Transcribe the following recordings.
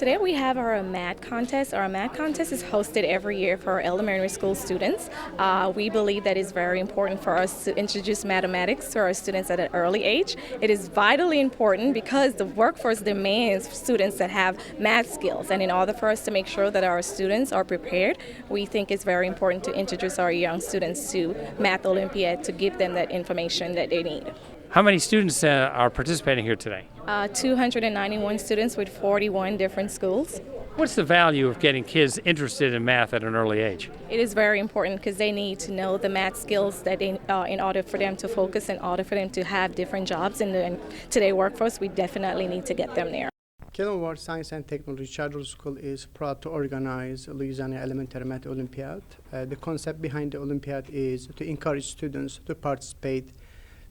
Today we have our math contest. Our math contest is hosted every year for our elementary school students. We believe that it's very important for us to introduce mathematics to our students at an early age. It is vitally important because the workforce demands students that have math skills, and in order for us to make sure that our students are prepared, we think it's very important to introduce our young students to Math Olympiad to give them that information that they need. How many students are participating here today? 291 students with 41 different schools. What's the value of getting kids interested in math at an early age? It is very important because they need to know the math skills that they, in order for them to focus, in order for them to have different jobs in today's workforce, we definitely need to get them there. Kenilworth Science and Technology Charter School is proud to organize Louisiana Elementary Math Olympiad. The concept behind the Olympiad is to encourage students to participate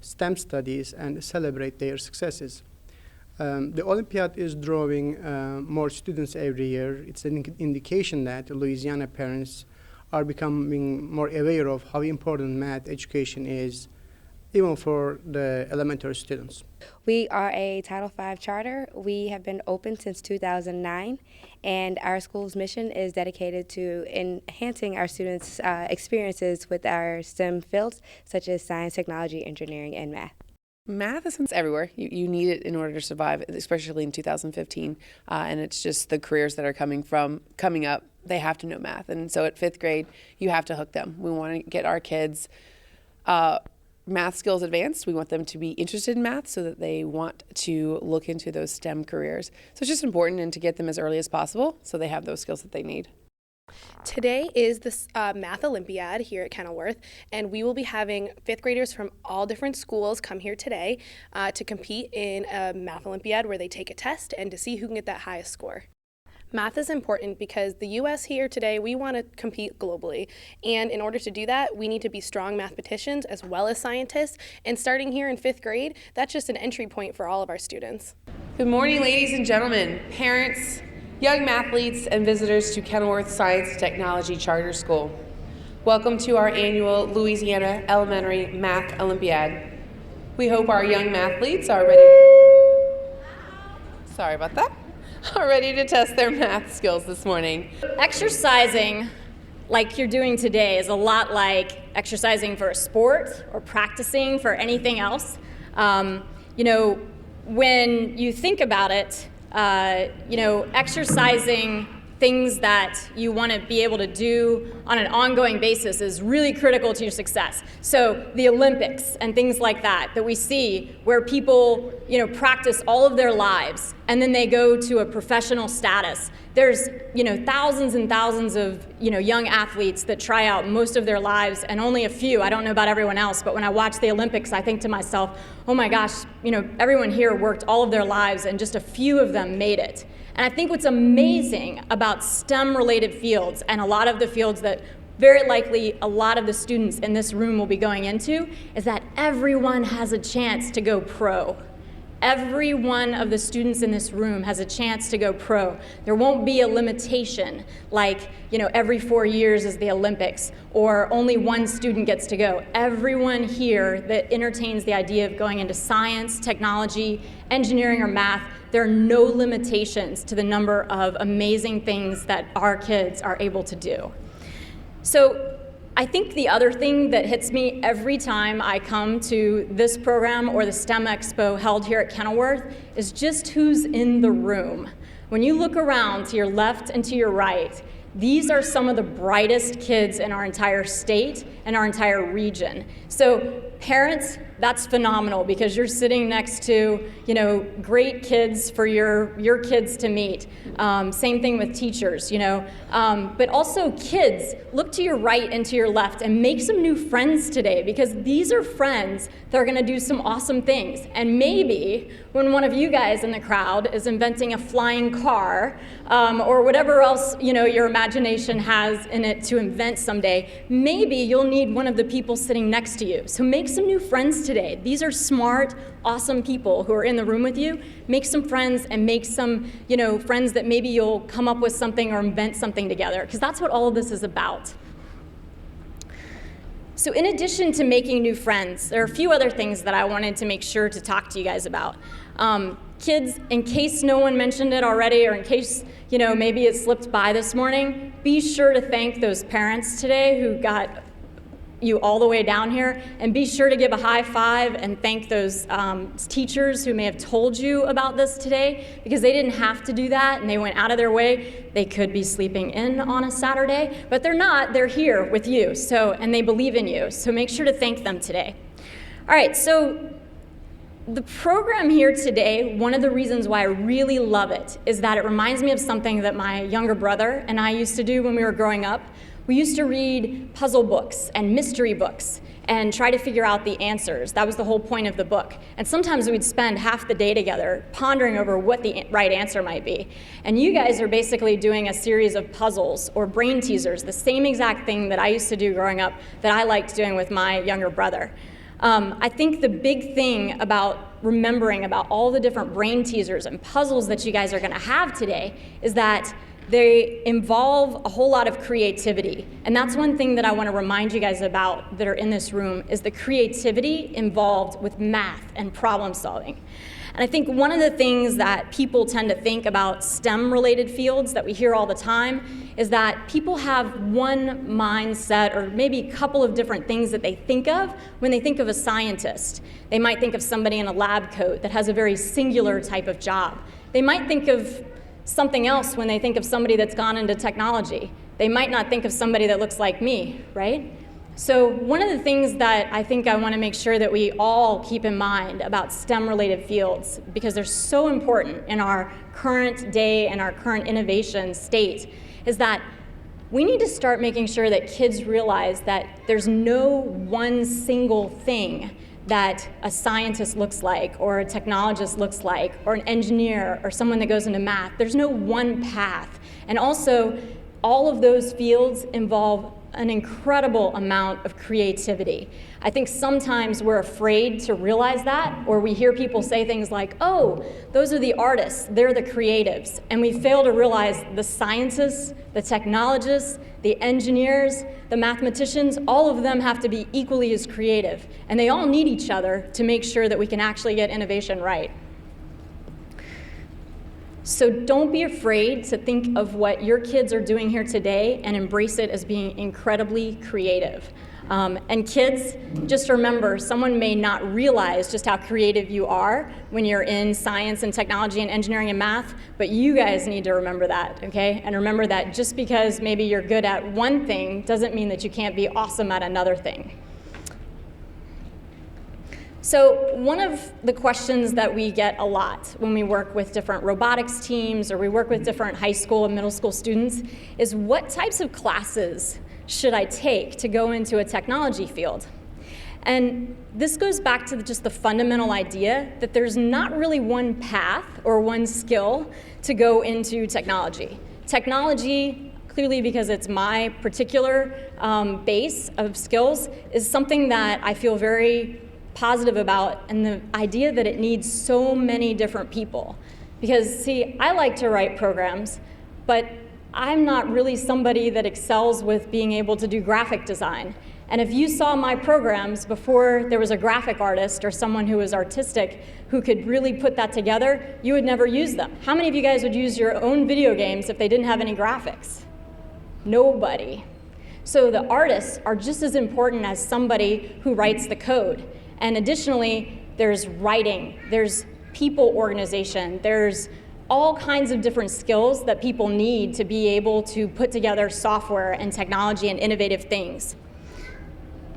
STEM studies and celebrate their successes. The Olympiad is drawing more students every year. It's an indication that Louisiana parents are becoming more aware of how important math education is, even for the elementary students. We are a Title V charter. We have been open since 2009, and our school's mission is dedicated to enhancing our students' experiences with our STEM fields, such as science, technology, engineering, and math. Math is everywhere. You need it in order to survive, especially in 2015. And it's just the careers that are coming up, they have to know math. And so at 5th grade, you have to hook them. We want to get our kids math skills advanced. We want them to be interested in math so that they want to look into those STEM careers. So it's just important and to get them as early as possible so they have those skills that they need. Today is the Math Olympiad here at Kenilworth, and we will be having 5th graders from all different schools come here today to compete in a Math Olympiad where they take a test and to see who can get that highest score. Math is important because the U.S. here today, we want to compete globally. And in order to do that, we need to be strong mathematicians as well as scientists. And starting here in 5th grade, that's just an entry point for all of our students. Good morning, ladies and gentlemen, parents, young mathletes, and visitors to Kenilworth Science Technology Charter School. Welcome to our annual Louisiana Elementary Math Olympiad. We hope our young mathletes are ready to test their math skills this morning. Exercising like you're doing today is a lot like exercising for a sport or practicing for anything else. When you think about it, exercising things that you want to be able to do on an ongoing basis is really critical to your success. So the Olympics and things like that we see where people, practice all of their lives and then they go to a professional status. There's, thousands and thousands of, young athletes that try out most of their lives and only a few. I don't know about everyone else, but when I watch the Olympics, I think to myself, oh my gosh, everyone here worked all of their lives and just a few of them made it. And I think what's amazing about STEM-related fields and a lot of the fields that very likely a lot of the students in this room will be going into is that everyone has a chance to go pro. Every one of the students in this room has a chance to go pro. There won't be a limitation like, every 4 years is the Olympics or only one student gets to go. Everyone here that entertains the idea of going into science, technology, engineering, or math, there are no limitations to the number of amazing things that our kids are able to do. So I think the other thing that hits me every time I come to this program or the STEM Expo held here at Kenilworth is just who's in the room. When you look around to your left and to your right, these are some of the brightest kids in our entire state and our entire region. So parents, that's phenomenal because you're sitting next to, great kids for your kids to meet. Same thing with teachers, But also kids, look to your right and to your left and make some new friends today because these are friends that are gonna do some awesome things. And maybe when one of you guys in the crowd is inventing a flying car or whatever else, your imagination has in it to invent someday, maybe you'll need one of the people sitting next to you. So make some new friends today. These are smart, awesome people who are in the room with you. Make some friends and make some, friends that maybe you'll come up with something or invent something together, because that's what all of this is about. So in addition to making new friends, there are a few other things that I wanted to make sure to talk to you guys about. Kids, in case no one mentioned it already, or in case maybe it slipped by this morning, be sure to thank those parents today who got you all the way down here, and be sure to give a high five and thank those teachers who may have told you about this today, because they didn't have to do that and they went out of their way. They could be sleeping in on a Saturday, but they're not. They're here with you, and they believe in you, so make sure to thank them today. All right, so the program here today, one of the reasons why I really love it is that it reminds me of something that my younger brother and I used to do when we were growing up. We used to read puzzle books and mystery books and try to figure out the answers. That was the whole point of the book. And sometimes we'd spend half the day together pondering over what the right answer might be. And you guys are basically doing a series of puzzles or brain teasers, the same exact thing that I used to do growing up that I liked doing with my younger brother. I think the big thing about remembering about all the different brain teasers and puzzles that you guys are going to have today is that they involve a whole lot of creativity. And that's one thing that I want to remind you guys about that are in this room is the creativity involved with math and problem solving. And I think one of the things that people tend to think about STEM-related fields that we hear all the time is that people have one mindset or maybe a couple of different things that they think of when they think of a scientist. They might think of somebody in a lab coat that has a very singular type of job. They might think of something else when they think of somebody that's gone into technology. They might not think of somebody that looks like me, right? So one of the things that I think I want to make sure that we all keep in mind about STEM-related fields, because they're so important in our current day and our current innovation state, is that we need to start making sure that kids realize that there's no one single thing that a scientist looks like, or a technologist looks like, or an engineer, or someone that goes into math. There's no one path. And also, all of those fields involve an incredible amount of creativity. I think sometimes we're afraid to realize that, or we hear people say things like, oh, those are the artists, they're the creatives. And we fail to realize the scientists, the technologists, the engineers, the mathematicians, all of them have to be equally as creative. And they all need each other to make sure that we can actually get innovation right. So don't be afraid to think of what your kids are doing here today and embrace it as being incredibly creative. And kids, just remember, someone may not realize just how creative you are when you're in science and technology and engineering and math, but you guys need to remember that, okay? And remember that just because maybe you're good at one thing doesn't mean that you can't be awesome at another thing. So one of the questions that we get a lot when we work with different robotics teams or we work with different high school and middle school students is, what types of classes should I take to go into a technology field? And this goes back to just the fundamental idea that there's not really one path or one skill to go into technology. Technology, clearly because it's my particular base of skills, is something that I feel very positive about, and the idea that it needs so many different people. Because, see, I like to write programs, but I'm not really somebody that excels with being able to do graphic design. And if you saw my programs before there was a graphic artist or someone who was artistic who could really put that together, you would never use them. How many of you guys would use your own video games if they didn't have any graphics? Nobody. So the artists are just as important as somebody who writes the code. And additionally, there's writing, there's people organization, there's all kinds of different skills that people need to be able to put together software and technology and innovative things.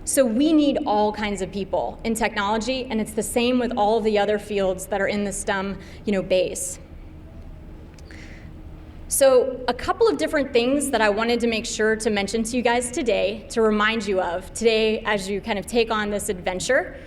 So we need all kinds of people in technology, and it's the same with all of the other fields that are in the STEM, base. So a couple of different things that I wanted to make sure to mention to you guys today, to remind you of today as you kind of take on this adventure.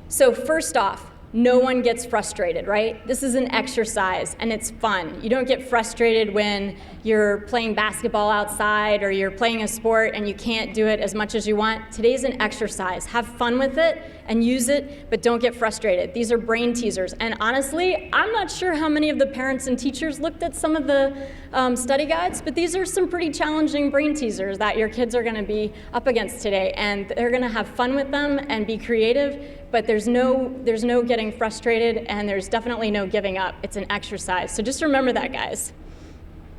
So first off, no one gets frustrated, right? This is an exercise and it's fun. You don't get frustrated when you're playing basketball outside or you're playing a sport and you can't do it as much as you want. Today's an exercise. Have fun with it and use it, but don't get frustrated. These are brain teasers. And honestly, I'm not sure how many of the parents and teachers looked at some of the study guides, but these are some pretty challenging brain teasers that your kids are gonna be up against today. And they're gonna have fun with them and be creative, but there's no getting frustrated, and there's definitely no giving up. It's an exercise. So just remember that, guys.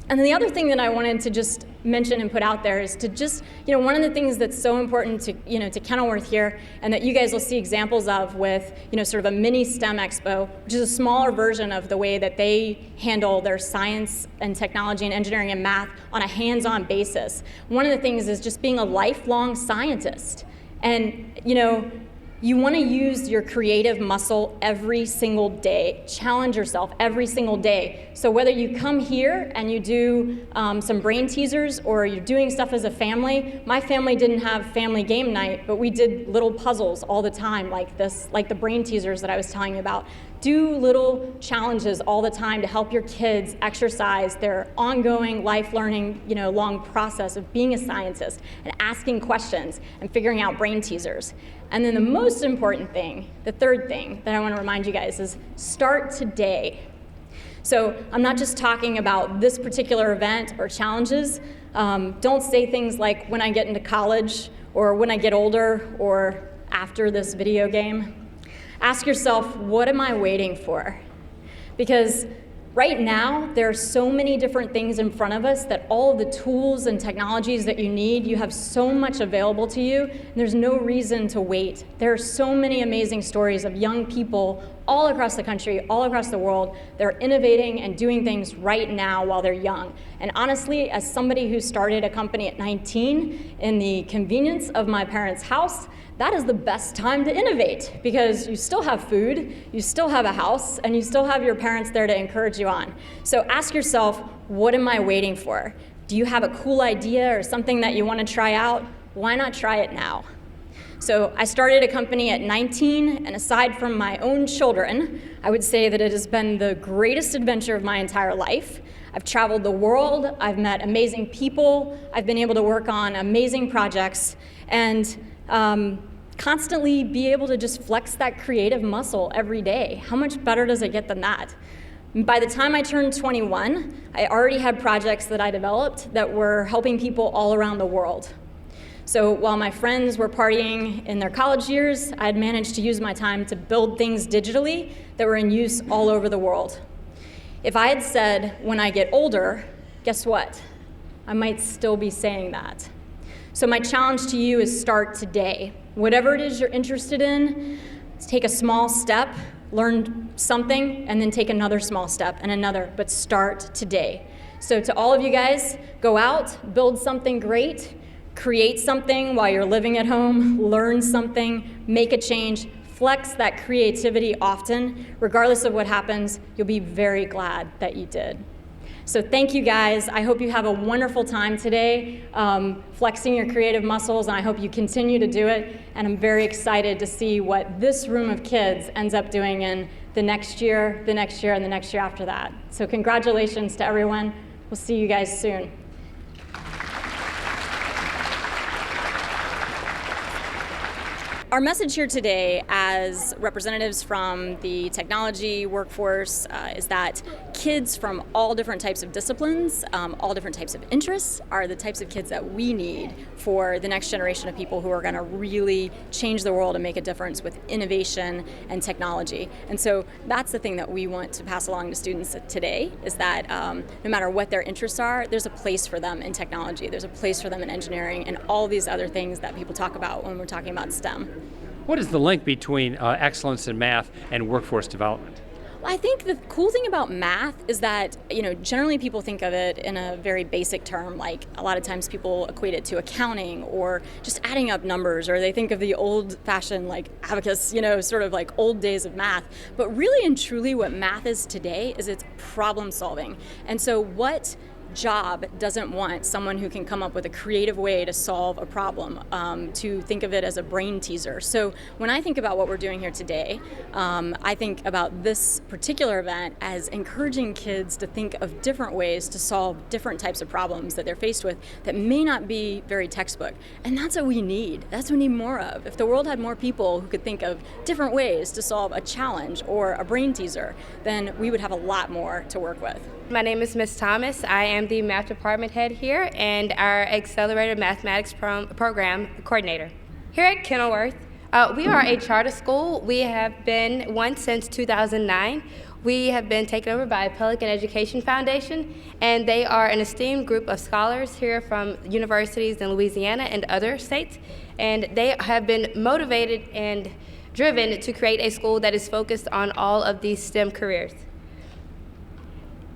And then the other thing that I wanted to just mention and put out there is to just, one of the things that's so important to, to Kenilworth here, and that you guys will see examples of with, sort of a mini STEM expo, which is a smaller version of the way that they handle their science and technology and engineering and math on a hands-on basis. One of the things is just being a lifelong scientist. And, you want to use your creative muscle every single day. Challenge yourself every single day. So whether you come here and you do some brain teasers or you're doing stuff as a family, my family didn't have family game night, but we did little puzzles all the time like this, like the brain teasers that I was telling you about. Do little challenges all the time to help your kids exercise their ongoing life learning, long process of being a scientist and asking questions and figuring out brain teasers. And then the most important thing, the third thing that I want to remind you guys is start today. So I'm not just talking about this particular event or challenges. Don't say things like when I get into college or when I get older or after this video game. Ask yourself, what am I waiting for? Because right now, there are so many different things in front of us that all of the tools and technologies that you need, you have so much available to you, and there's no reason to wait. There are so many amazing stories of young people all across the country, all across the world, that are innovating and doing things right now while they're young. And honestly, as somebody who started a company at 19 in the convenience of my parents' house, that is the best time to innovate because you still have food, you still have a house, and you still have your parents there to encourage you on. So ask yourself, what am I waiting for? Do you have a cool idea or something that you want to try out? Why not try it now? So I started a company at 19, and aside from my own children, I would say that it has been the greatest adventure of my entire life. I've traveled the world, I've met amazing people, I've been able to work on amazing projects, and constantly be able to just flex that creative muscle every day. How much better does it get than that? By the time I turned 21, I already had projects that I developed that were helping people all around the world. So while my friends were partying in their college years, I had managed to use my time to build things digitally that were in use all over the world. If I had said, when I get older, guess what? I might still be saying that. So my challenge to you is start today. Whatever it is you're interested in, take a small step, learn something, and then take another small step and another, but start today. So to all of you guys, go out, build something great, create something while you're living at home, learn something, make a change, flex that creativity often. Regardless of what happens, you'll be very glad that you did. So thank you guys. I hope you have a wonderful time today, flexing your creative muscles, and I hope you continue to do it. And I'm very excited to see what this room of kids ends up doing in the next year, the next year, and the next year after that. So congratulations to everyone. We'll see you guys soon. Our message here today as representatives from the technology workforce is that kids from all different types of disciplines, all different types of interests are the types of kids that we need for the next generation of people who are going to really change the world and make a difference with innovation and technology. And so that's the thing that we want to pass along to students today is that no matter what their interests are, there's a place for them in technology, there's a place for them in engineering and all these other things that people talk about when we're talking about STEM. What is the link between excellence in math and workforce development? I think the cool thing about math is that, generally people think of it in a very basic term, like a lot of times people equate it to accounting or just adding up numbers, or they think of the old-fashioned like abacus, sort of like old days of math. But really and truly what math is today is it's problem solving. And so what job doesn't want someone who can come up with a creative way to solve a problem, to think of it as a brain teaser. So when I think about what we're doing here today, I think about this particular event as encouraging kids to think of different ways to solve different types of problems that they're faced with that may not be very textbook. And that's what we need. That's what we need more of. If the world had more people who could think of different ways to solve a challenge or a brain teaser, then we would have a lot more to work with. My name is Ms. Thomas. I am the math department head here and our accelerated mathematics program coordinator. Here at Kenilworth, we are a charter school. We have been one since 2009. We have been taken over by Pelican Education Foundation, and they are an esteemed group of scholars here from universities in Louisiana and other states, and they have been motivated and driven to create a school that is focused on all of these STEM careers.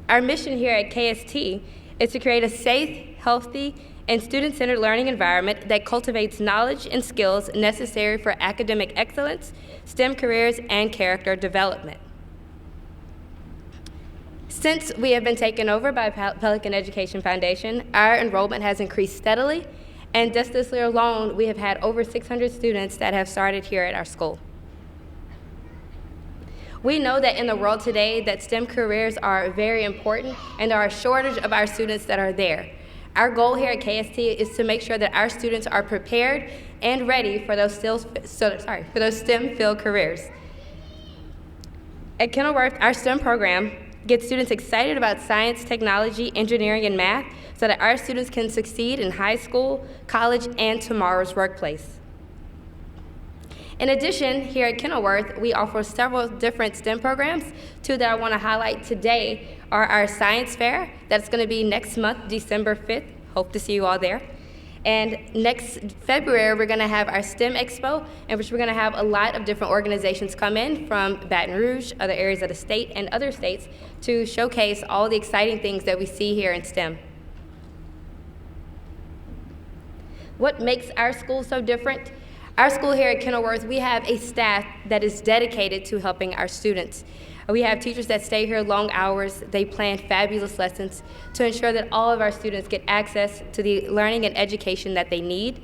Our mission here at KST is to create a safe, healthy, and student-centered learning environment that cultivates knowledge and skills necessary for academic excellence, STEM careers, and character development. Since we have been taken over by Pelican Education Foundation, our enrollment has increased steadily, and just this year alone, we have had over 600 students that have started here at our school. We know that in the world today that STEM careers are very important, and there are a shortage of our students that are there. Our goal here at KST is to make sure that our students are prepared and ready for those STEM-filled careers. At Kenilworth, our STEM program gets students excited about science, technology, engineering, and math so that our students can succeed in high school, college, and tomorrow's workplace. In addition, here at Kenilworth, we offer several different STEM programs. Two that I want to highlight today are our science fair. That's going to be next month, December 5th. Hope to see you all there. And next February, we're going to have our STEM Expo, in which we're going to have a lot of different organizations come in from Baton Rouge, other areas of the state, and other states to showcase all the exciting things that we see here in STEM. What makes our school so different? Our school here at Kenilworth, we have a staff that is dedicated to helping our students. We have teachers that stay here long hours. They plan fabulous lessons to ensure that all of our students get access to the learning and education that they need.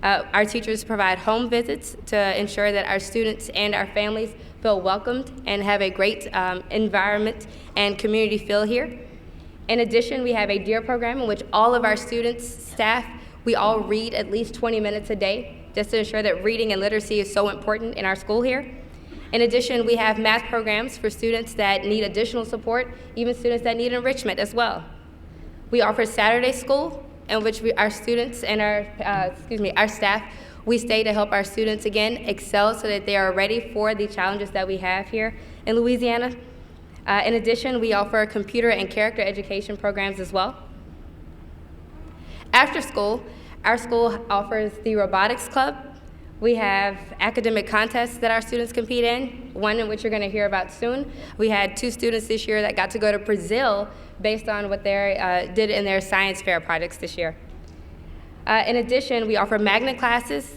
Our teachers provide home visits to ensure that our students and our families feel welcomed and have a great environment and community feel here. In addition, we have a DEAR program in which all of our students, staff, we all read at least 20 minutes a day, just to ensure that reading and literacy is so important in our school here. In addition, we have math programs for students that need additional support, even students that need enrichment as well. We offer Saturday school, in which our students and our staff, we stay to help our students again excel so that they are ready for the challenges that we have here in Louisiana. In addition, we offer computer and character education programs as well. After school, our school offers the robotics club. We have academic contests that our students compete in, one in which you're going to hear about soon. We had 2 students this year that got to go to Brazil based on what they did in their science fair projects this year. In addition, we offer magnet classes,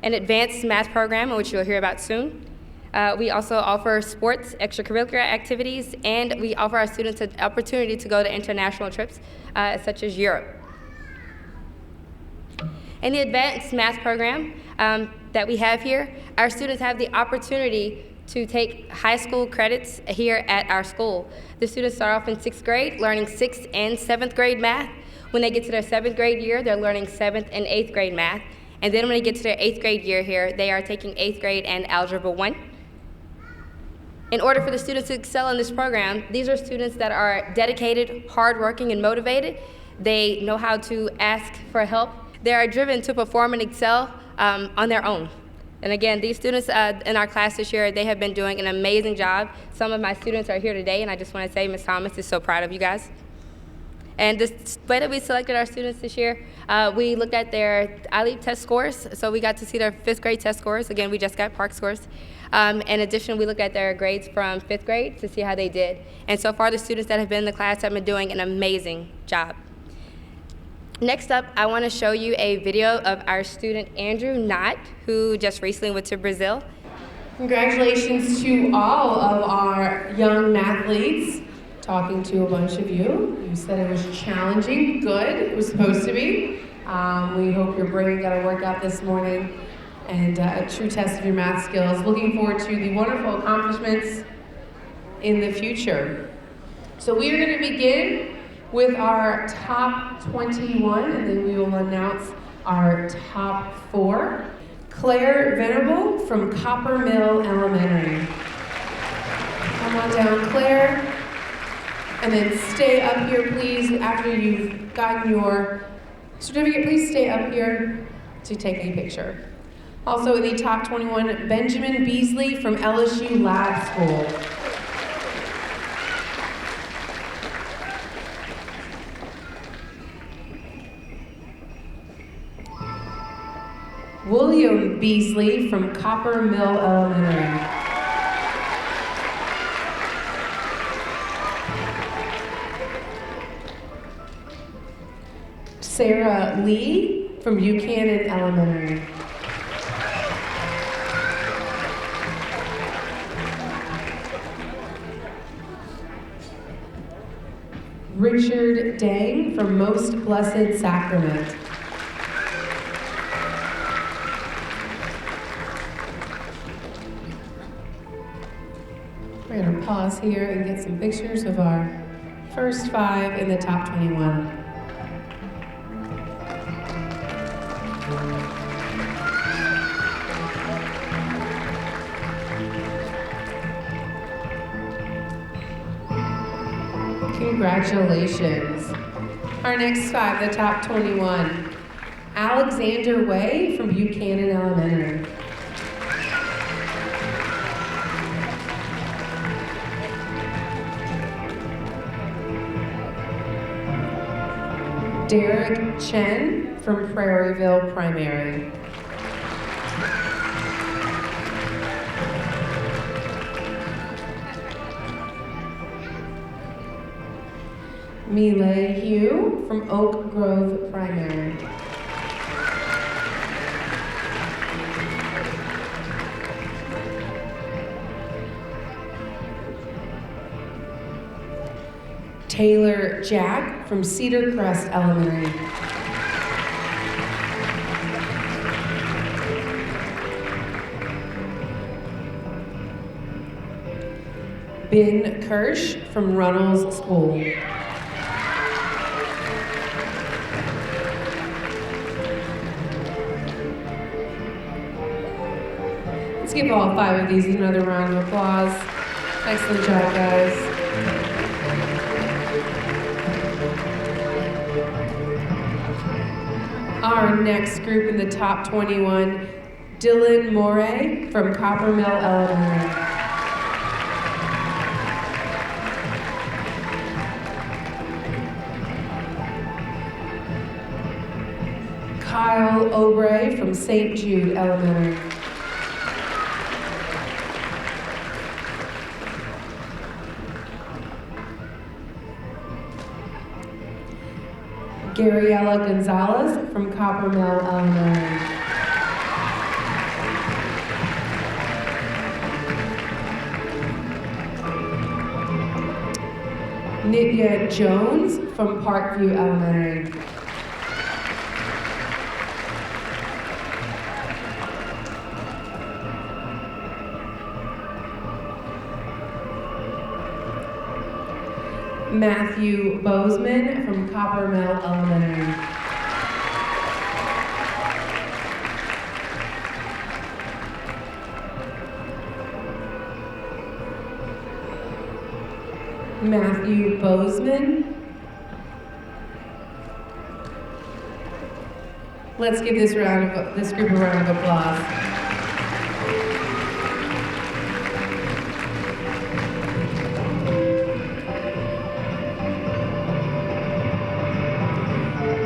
an advanced math program, which you'll hear about soon. We also offer sports, extracurricular activities, and we offer our students an opportunity to go to international trips, such as Europe. In the advanced math program that we have here, our students have the opportunity to take high school credits here at our school. The students start off in 6th grade, learning 6th and 7th grade math. When they get to their 7th grade year, they're learning 7th and 8th grade math. And then when they get to their 8th grade year here, they are taking 8th grade and Algebra 1. In order for the students to excel in this program, these are students that are dedicated, hardworking, and motivated. They know how to ask for help. They are driven to perform and excel on their own. And again, these students in our class this year, they have been doing an amazing job. Some of my students are here today, and I just want to say Ms. Thomas is so proud of you guys. And the way that we selected our students this year, we looked at their ILEAP test scores. So we got to see their 5th grade test scores. Again, we just got PARCC scores. In addition, we looked at their grades from 5th grade to see how they did. And so far, the students that have been in the class have been doing an amazing job. Next up, I want to show you a video of our student Andrew Knott, who just recently went to Brazil. Congratulations to all of our young mathletes. talking to a bunch of you. You said it was challenging. Good. It was supposed to be. We hope your brain got a workout this morning and a true test of your math skills. Looking forward to the wonderful accomplishments in the future. So we are going to begin with our top 21, and then we will announce our top 4. Claire Venable from Copper Mill Elementary. Come on down, Claire. And then stay up here, please. After you've gotten your certificate, please stay up here to take a picture. Also in the top 21, Benjamin Beasley from LSU Lab School. William Beasley from Copper Mill Elementary. Sarah Lee from Buchanan Elementary. Richard Dang from Most Blessed Sacrament. We're going to pause here and get some pictures of our first 5 in the top 21. Congratulations. Our next 5, the top 21. Alexander Way from Buchanan Elementary. Derek Chen from Prairieville Primary. Milay Hugh from Oak Grove Primary. Taylor Jack from Cedar Crest Elementary. Ben Kirsch from Runnels School. Let's give all 5 of these another round of applause. Excellent job, guys. Our next group in the top 21, Dylan Moray from Copper Mill Elementary. Kyle Obray from St. Jude Elementary. Gabriela Gonzalez from Copper Mill Elementary. Nitya Jones from Parkview Elementary. Matthew Bozeman from Copper Mill Elementary. Matthew Bozeman. Let's give this group a round of applause.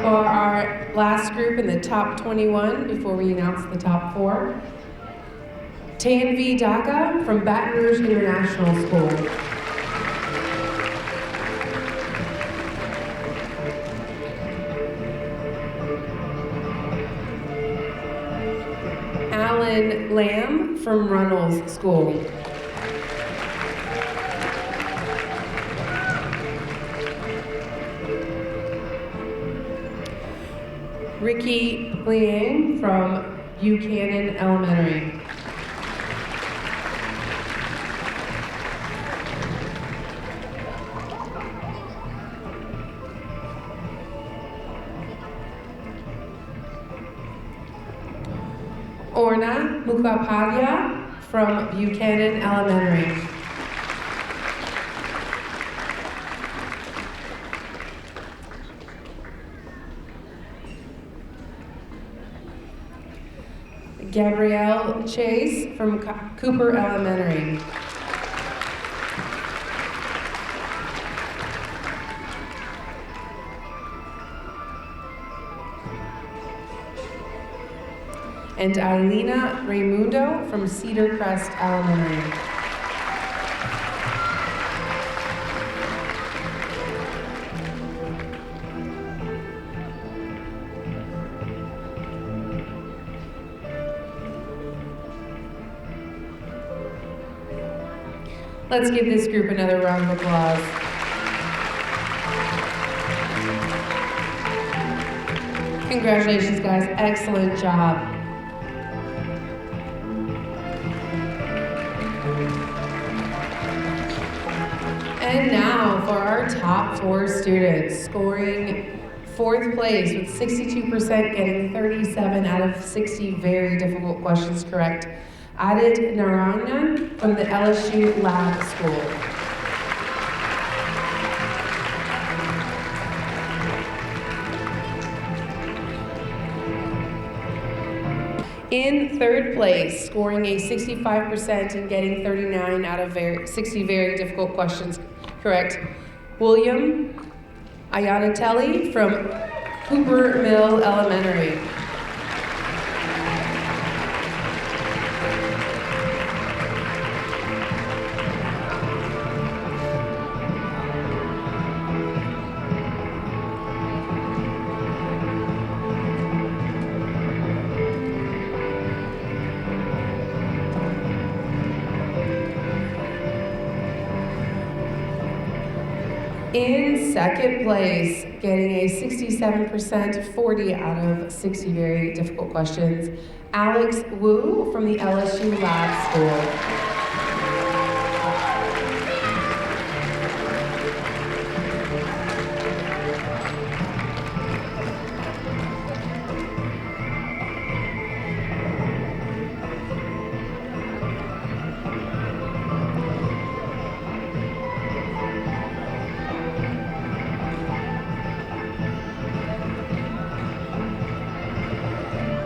For our last group in the top 21, before we announce the top 4, Tanvi Daga from Baton Rouge International School. Alan Lamb from Runnels School. Ricky Liang from Buchanan Elementary. Orna Mukhopadhyay from Buchanan Elementary. Gabrielle Chase from Cooper Elementary. And Ailina Raimundo from Cedar Crest Elementary. Let's give this group another round of applause. Congratulations, guys. Excellent job. And now for our top 4 students, scoring 4th place with 62%, getting 37 out of 60 very difficult questions correct. Adit Narayanan from the LSU Lab School. In 3rd place, scoring a 65% and getting 39 out of 60 very difficult questions correct, William Ayanatelli from Cooper Mill Elementary. In 2nd place, getting a 67%, 40 out of 60 very difficult questions, Alex Wu from the LSU Lab School.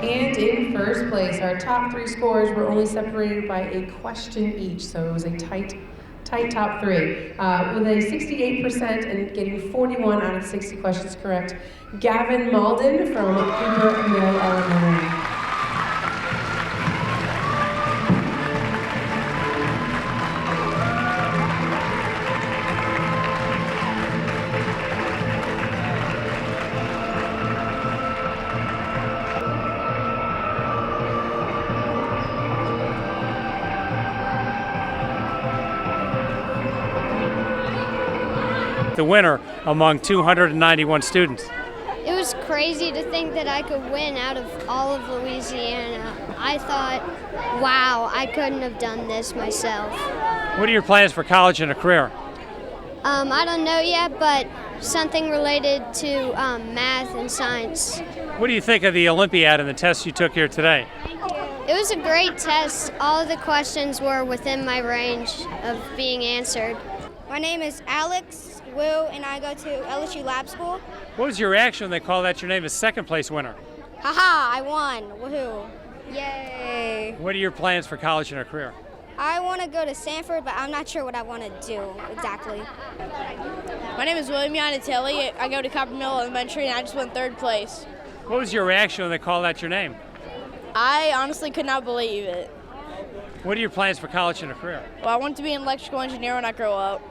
And in 1st place, our top 3 scores were only separated by a question each, so it was a tight top 3. With a 68% and getting 41 out of 60 questions correct, Gavin Malden from Cooper Mill Elementary. The winner among 291 students. It was crazy to think that I could win out of all of Louisiana. I thought, wow, I couldn't have done this myself. What are your plans for college and a career? I don't know yet, but something related to math and science. What do you think of the Olympiad and the tests you took here today? It was a great test. All of the questions were within my range of being answered. My name is Alex Wu, and I go to LSU Lab School. What was your reaction when they called out your name as 2nd place winner? Haha, I won. Woohoo. Yay. What are your plans for college and a career? I want to go to Stanford, but I'm not sure what I want to do exactly. My name is William Yanatelli. I go to Copper Mill Elementary, and I just won 3rd place. What was your reaction when they called out your name? I honestly could not believe it. What are your plans for college and a career? Well, I want to be an electrical engineer when I grow up.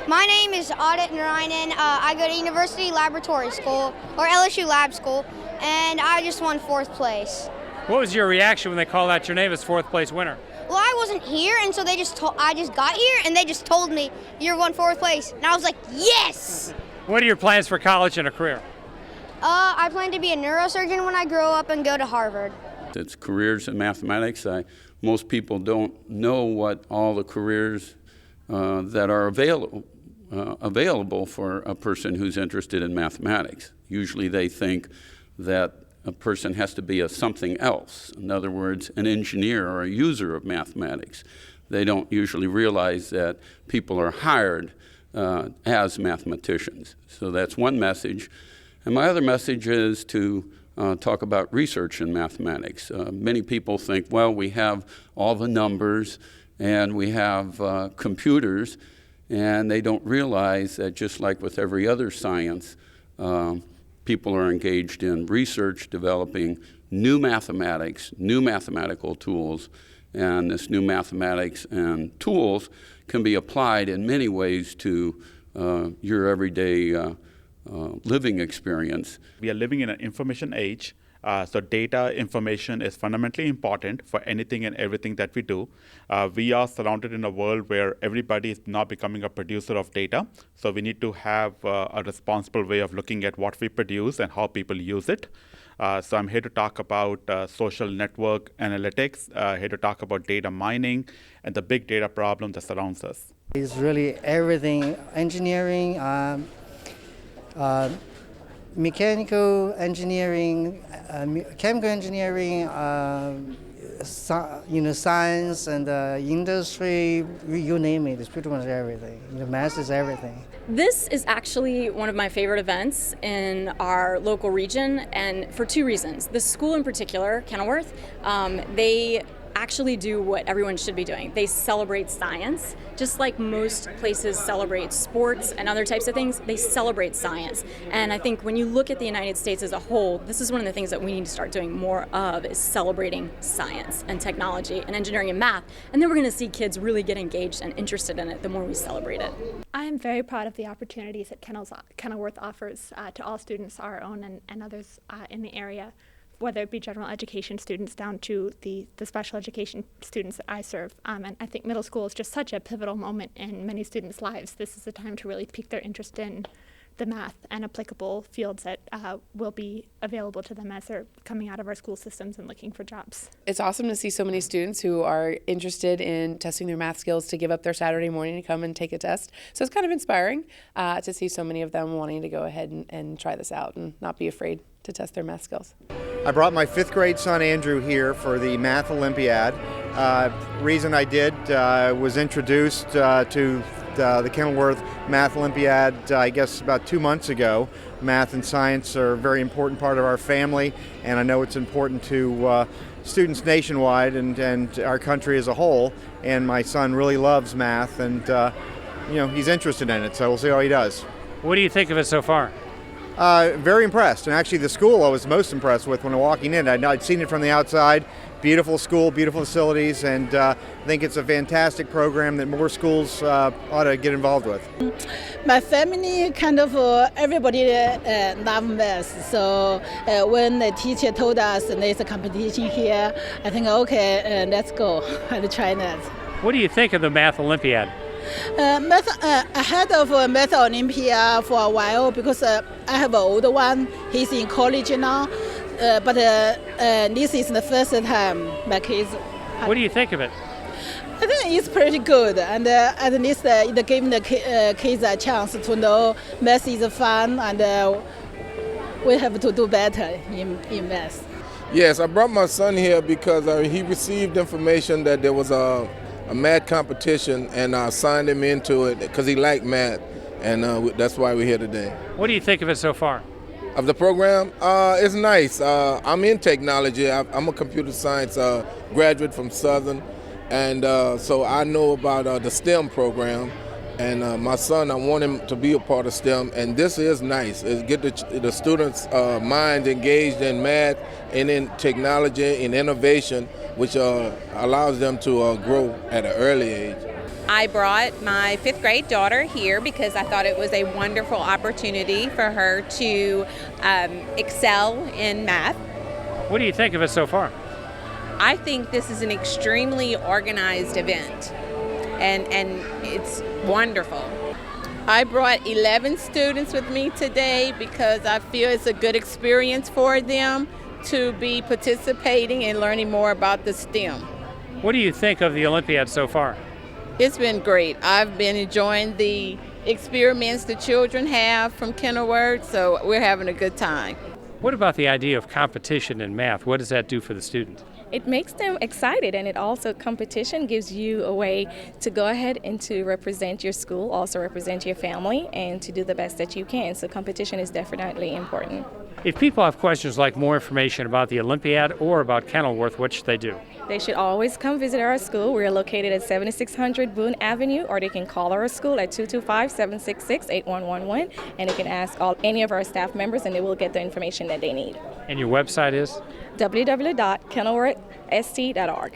My name is Adit Narayanan. I go to University Laboratory School, or LSU Lab School, and I just won 4th place. What was your reaction when they called out your name as 4th place winner? Well, I wasn't here, and so I just got here, and they just told me, you're won 4th place. And I was like, yes! What are your plans for college and a career? I plan to be a neurosurgeon when I grow up and go to Harvard. It's careers in mathematics. Most people don't know what all the careers that are available for a person who's interested in mathematics. Usually they think that a person has to be a something else. In other words, an engineer or a user of mathematics. They don't usually realize that people are hired as mathematicians. So that's one message. And my other message is to talk about research in mathematics. Many people think, well, we have all the numbers and we have computers, and they don't realize that just like with every other science, people are engaged in research, developing new mathematics, new mathematical tools, and this new mathematics and tools can be applied in many ways to your everyday living experience. We are living in an information age, so data information is fundamentally important for anything and everything that we do. We are surrounded in a world where everybody is now becoming a producer of data, so we need to have a responsible way of looking at what we produce and how people use it. So I'm here to talk about social network analytics, here to talk about data mining and the big data problem that surrounds us. It's really everything, engineering, mechanical engineering, chemical engineering, science and industry, you name it. It's pretty much everything. Math is everything. This is actually one of my favorite events in our local region, and for two reasons. The school in particular, Kenilworth, they actually do what everyone should be doing. They celebrate science, just like most places celebrate sports and other types of things. They celebrate science. And I think when you look at the United States as a whole, this is one of the things that we need to start doing more of, is celebrating science and technology and engineering and math. And then we're going to see kids really get engaged and interested in it the more we celebrate it. I am very proud of the opportunities that Kenilworth offers to all students, our own and others in the area, whether it be general education students down to the special education students that I serve. And I think middle school is just such a pivotal moment in many students' lives. This is a time to really pique their interest in the math and applicable fields that will be available to them as they're coming out of our school systems and looking for jobs. It's awesome to see so many students who are interested in testing their math skills to give up their Saturday morning to come and take a test. So it's kind of inspiring to see so many of them wanting to go ahead and try this out and not be afraid to test their math skills. I brought my 5th grade son Andrew here for the Math Olympiad. Reason I did was introduced to the Kenilworth Math Olympiad, I guess about 2 months ago. Math and science are a very important part of our family, and I know it's important to students nationwide and our country as a whole. And my son really loves math, and he's interested in it, so we'll see how he does. What do you think of it so far? Very impressed, and actually the school I was most impressed with when walking in. I'd seen it from the outside. Beautiful school, beautiful facilities, and I think it's a fantastic program that more schools ought to get involved with. My family kind of everybody love math, so when the teacher told us there's a competition here, I think okay, let's go and try that. What do you think of the Math Olympiad? I heard of Math Olympiad for a while because I have an older one. He's in college now, but this is the first time my kids. What do you think of it? I think it's pretty good, and at least it gave the kids a chance to know math is fun, and we have to do better in math. Yes, I brought my son here because he received information that there was a math competition, and I signed him into it because he liked math, and that's why we're here today. What do you think of it so far? Of the program? It's nice. I'm in technology. I'm a computer science graduate from Southern, and so I know about the STEM program, and my son, I want him to be a part of STEM, and this is nice. It get the students' minds engaged in math and in technology and innovation, which allows them to grow at an early age. I brought my 5th grade daughter here because I thought it was a wonderful opportunity for her to excel in math. What do you think of it so far? I think this is an extremely organized event, and it's wonderful. I brought 11 students with me today because I feel it's a good experience for them to be participating and learning more about the STEM. What do you think of the Olympiad so far? It's been great. I've been enjoying the experiments the children have from Kenilworth, so we're having a good time. What about the idea of competition in math? What does that do for the student? It makes them excited, and it also, competition gives you a way to go ahead and to represent your school, also represent your family, and to do the best that you can. So competition is definitely important. If people have questions like more information about the Olympiad or about Kenilworth, what should they do? They should always come visit our school. We're located at 7600 Boone Avenue, or they can call our school at 225-766-8111, and they can ask any of our staff members, and they will get the information that they need. And your website is? www.kenilworthst.org.